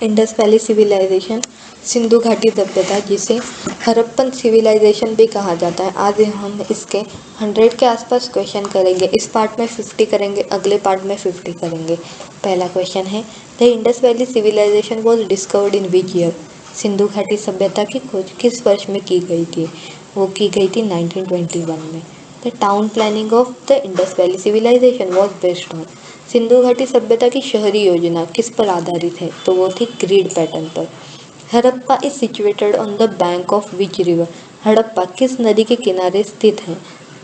Indus valley civilisation, Sindhu घाटी सभ्यता, जिसे हड़प्पन सिविलाइजेशन भी कहा जाता है। आज हम इसके 100 के आसपास क्वेश्चन करेंगे। इस पार्ट में 50 करेंगे, अगले पार्ट में 50 करेंगे। पहला क्वेश्चन है, the Indus valley civilisation was discovered in which year? Sindhu घाटी सभ्यता की खोज किस वर्ष में की गई थी? वो की गई थी 1921 में। The town planning of the Indus valley civilisation was based on? Sindhu घाटी सभ्यता की शहरी योजना किस पर आधारित है? तो वो थी ग्रिड पैटर्न पर। Harappa is situated on the bank of which river? Harappa किस नदी के किनारे स्थित है?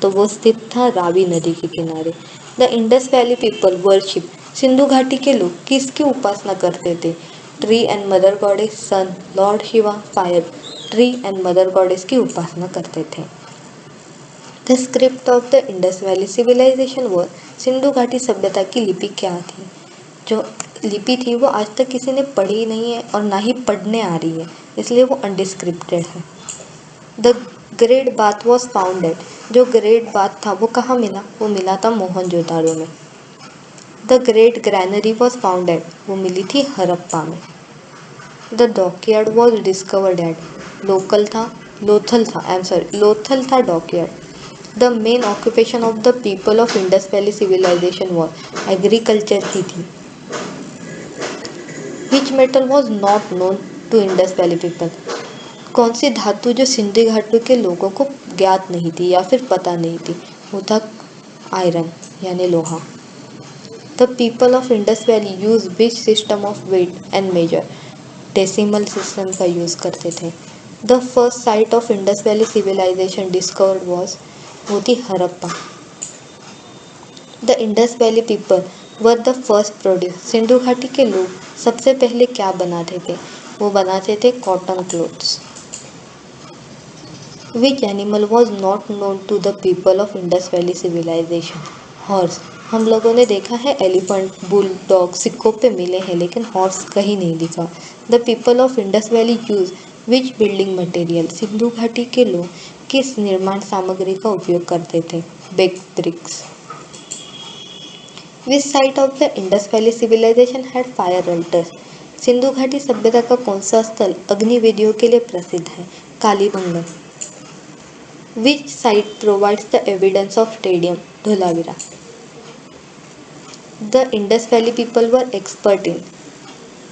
तो वो स्थित था रावी नदी के किनारे। The Indus valley people worship, Sindhu घाटी के लोग किसकी उपासना करते थे? Tree and mother goddess, sun, lord Shiva, fire. Tree and mother goddess की उपासना करते थे। The script of the Indus valley civilisation वो, सिंधु घाटी सभ्यता की लिपि क्या थी? जो लिपि थी वो आज तक किसी ने पढ़ी नहीं है और ना ही पढ़ने आ रही है, इसलिए वो अनडिस्क्रिप्टेड है। The great bath was founded, जो ग्रेट बाथ था वो कहाँ मिला? वो मिला था मोहनजोदाड़ो में। The great granary was founded, वो मिली थी हड़प्पा में। The dockyard was discovered at, Lothal था dockyard. The main occupation of the people of Indus valley civilisation was, agriculture ही थी। Which metal was not known to Indus valley people? कौन सी धातु जो सिंधु घाटी के लोगों को ज्ञात नहीं थी या फिर पता नहीं थी? वो था आयरन यानी लोहा। The people of Indus valley use which system of weight and measure? Decimal system का यूज करते थे। The first site of Indus valley civilisation discovered was, वो थी Harappa. The Indus valley people were the first produce, Sindhu घाटी के लोग सबसे पहले क्या बनाते थे? वो बनाते थे cotton clothes. Which animal was not known to the people of Indus valley civilisation? Horse. हम लोगों ने देखा है एलिफेंट, बुल, डॉग सिक्कों पे मिले हैं, लेकिन हॉर्स कहीं नहीं दिखा। The people of Indus valley use which building material? Sindhu घाटी के लोग किस निर्माण सामग्री का उपयोग करते थे? Baked bricks. Which site of the Indus valley civilisation had fire altars? Sindhu घाटी सभ्यता का कौन सा स्थल अग्नि वेदियों के लिए प्रसिद्ध है? कालीबंगन। विच site provides the evidence of stadium? Dholavira. The Indus valley people were expert in,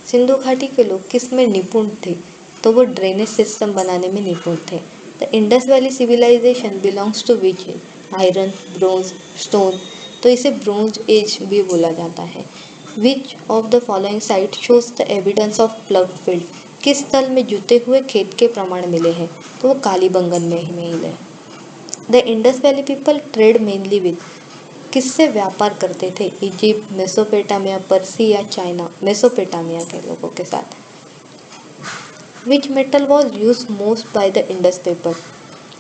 Sindhu घाटी के लोग किस में निपुण थे? तो वो ड्रेनेज सिस्टम बनाने में निपुण थे। The Indus valley civilisation belongs to which age? Iron, bronze, stone, तो इसे ब्रोंज एज भी बोला जाता है। Which of the following site shows the evidence of plough field? किस स्थल में जुते हुए खेत के प्रमाण मिले हैं? तो वो कालीबंगन में ही मिले। The Indus valley people trade mainly with, किससे व्यापार करते थे? इजिप्ट, मेसोपोटामिया, पर्सी या चाइना? मेसोपोटामिया के लोगों के साथ। विच metal was use most bye the Indus people?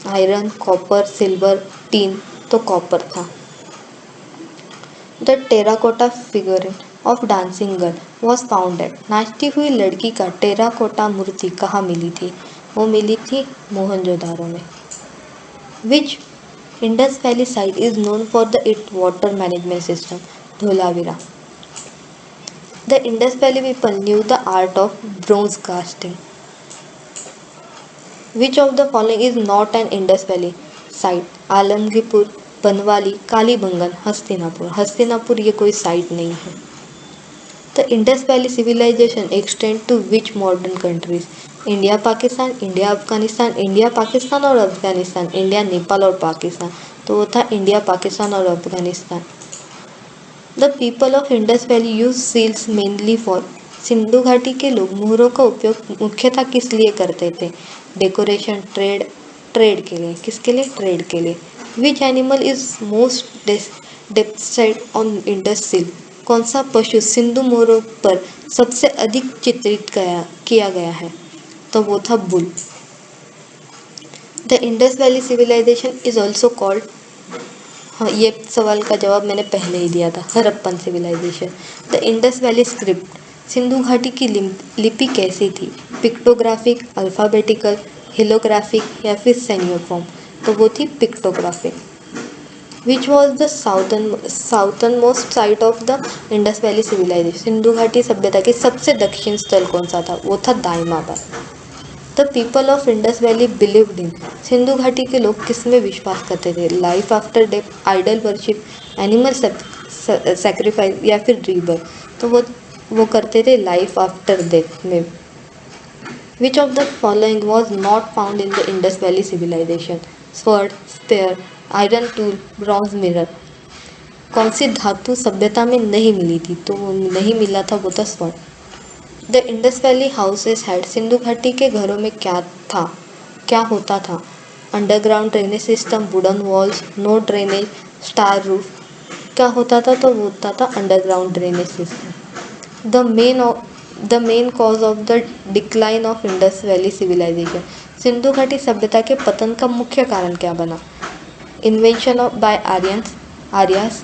Iron, copper, silver, tin, तो कॉपर था। The terracotta figure of dancing girl was founded, नाचती हुई लड़की का टेराकोटा मूर्ति कहाँ मिली थी? वो मिली थी मोहनजोदारो में। Which Indus valley site is known for the it water management system? Dholavira. The Indus valley people knew the art of bronze casting. Which of the following is not an Indus valley site? Alamgirpur, Banawali, Kalibangan, Hastinapur. Hastinapur ये कोई site नहीं है। The Indus valley civilisation extend to which modern countries? India Pakistan, India Afghanistan, India Pakistan और Afghanistan, India Nepal और पाकिस्तान, तो वो था India Pakistan और Afghanistan. The people of Indus valley use seals mainly for, Sindhu घाटी के लोग मुहरों का उपयोग मुख्यतः किस लिए करते थे? डेकोरेशन, ट्रेड के लिए। किसके लिए? ट्रेड के लिए। Which animal is most depicted on Indus seal? कौन सा पशु सिंधु मोहरों पर सबसे अधिक चित्रित किया गया है? तो वो था bull. The Indus valley civilisation is also called, हाँ ये सवाल का जवाब मैंने पहले ही दिया था, Harappan civilisation. The Indus valley script, Sindhu घाटी की लिपि कैसी थी? पिक्टोग्राफिक, अल्फ़ाबेटिकल, हिलोग्राफिक या फिर सेनियोफॉर्म? तो वो थी pictographic. Which was the southern most site of the Indus valley civilisation. Sindhu घाटी सभ्यता के सबसे दक्षिण स्थल कौन सा था? वो था Daimabad. The people of Indus valley believed in. Sindhu घाटी के लोग किस में विश्वास करते थे? Life after death, idol worship, animal sacrifice या फिर रीबर्थ। तो वो करते थे लाइफ आफ्टर डेथ में। Which of the following was not found in the Indus valley civilisation? Sword, spear, iron tool, bronze mirror. कौन सी धातु सभ्यता में नहीं मिली थी? तो वो नहीं मिला था, वो था स्वर्ण। The Indus valley houses had. Sindhu घाटी के घरों में क्या होता था? Underground drainage system, wooden walls, no drainage, star roof. क्या होता था? तो वो होता था underground drainage system. The main cause of the decline of Indus valley civilisation. Sindhu घाटी सभ्यता के पतन का मुख्य कारण क्या बना? Invention of by Aryas,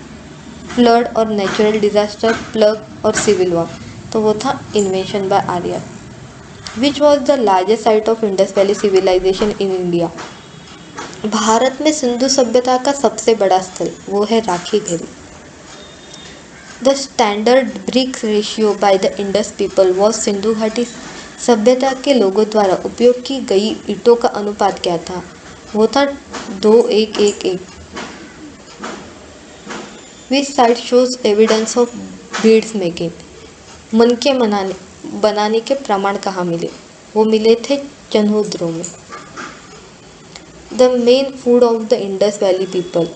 flood और नेचुरल डिजास्टर, प्लग और सिविल वॉर। तो वो था invention by Arya. Which was the largest site of Indus valley civilisation in India? Bharat में सिंधु सभ्यता का सबसे बड़ा स्थल वो है Rakhi Garhi. The standard brick ratio by the Indus people was. Sindhu घाटी सभ्यता के लोगों द्वारा उपयोग की गई ईंटों का अनुपात क्या था? वो था 2:1:1:1। विच site shows evidence of beads making. मनके बनाने के प्रमाण कहाँ मिले? वो मिले थे चन्होद्रों में। The main food of the Indus valley people.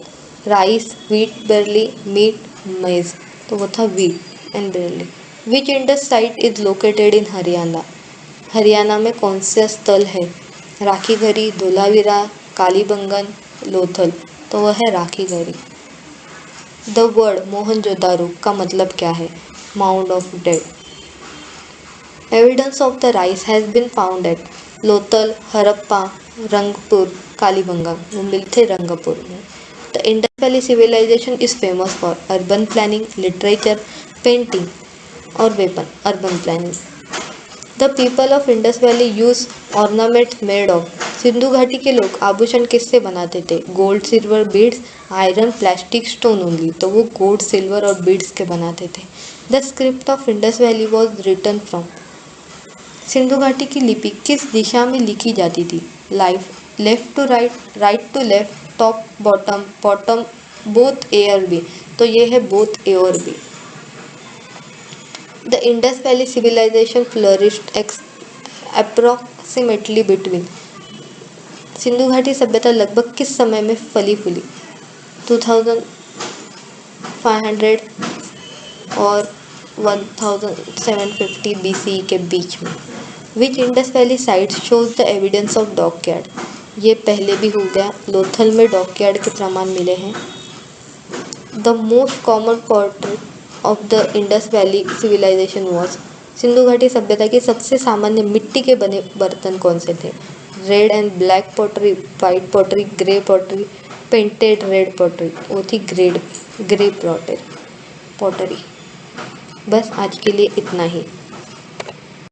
Rice, wheat, barley, meat, maize. तो वो था wheat and barley. Which Indus site is located in Haryana? Haryana में कौन सा स्थल है? राखीगढ़ी, धोलावीरा, कालीबंगन, लोथल। तो वह है राखीगढ़ी। द वर्ड मोहनजोदारो का मतलब क्या है? Mound of dead. Evidence of the rice has been found at Lothal, Harappa, Rangpur, Kalibanga. वो मिलते रंगपुर में। The Indus valley civilisation is famous for urban planning, literature, painting और weapon. Urban planning. The people of Indus valley use ornaments made of. Sindhu घाटी के लोग आभूषण किससे बनाते थे? Gold, silver, beads, iron, plastic, stone only. तो वो गोल्ड, सिल्वर और बीड्स के बनाते थे। The script of Indus valley was written from. सिंधु घाटी की लिपि किस दिशा में लिखी जाती थी? Left to right, right to left, top bottom, bottom both A और बी। तो ये है बोथ ए और B. The Indus Valley civilization flourished approximately between। सिंधु घाटी सभ्यता लगभग किस समय में फली फूली? 2500 और 1750 BCE के बीच में। Which Indus Valley site shows the evidence of dockyard? ये पहले भी हो गया। लोथल में डॉकयार्ड के प्रमाण मिले हैं। The most common portrait of the Indus valley civilisation was. Sindhu घाटी सभ्यता के सबसे सामान्य मिट्टी के बने बर्तन कौन से थे? Red and black pottery, white pottery, grey pottery, painted red pottery. वो थी ग्रे पॉटरी। बस आज के लिए इतना ही।